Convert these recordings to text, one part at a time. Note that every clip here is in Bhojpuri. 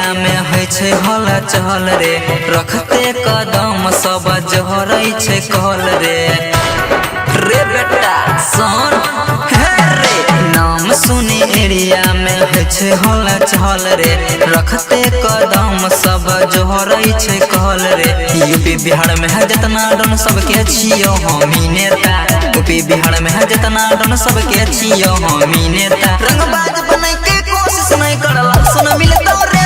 हला चहल रे रखते कदम सब जहरई छे कहल रे रे बेटा सुन हे रे नाम सुनी एरिया में है छे हला चहल रे रखते कदम सब जहरई छे कहल रे यूपी बिहार में है जितना डन सबके छियो हमी नेता यूपी बिहार में है जितना डन सबके छियो हमी नेता रंगबाज बने के कोशिश नहीं करला सुन मिलतो रे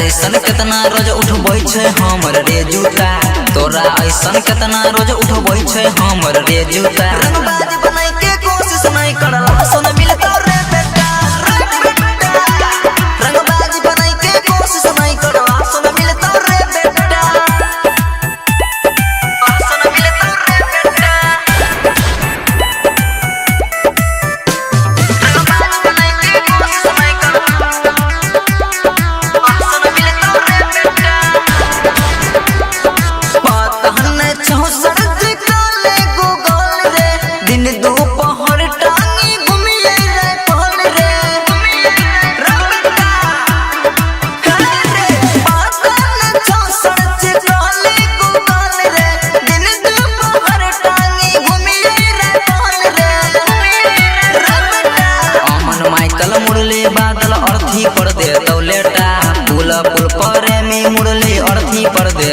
ऐसन कितना रोज उठबै छे हमर रे जूता तोरा ऐसन कितना रोज उठबै छे हमर रे जूता रंगबाज बनै के कोशिश नहीं करला सुन मिलतो रे बेटा रंगबाज बनै के कोशिश नहीं करला सुन मिलतो रे बेटा सुन मिलतो रे बेटा रंगबाज बनै के कोशिश नहीं करला पर दे तौलेटा पुल पुल पर में मुरली अर्थी पर दे।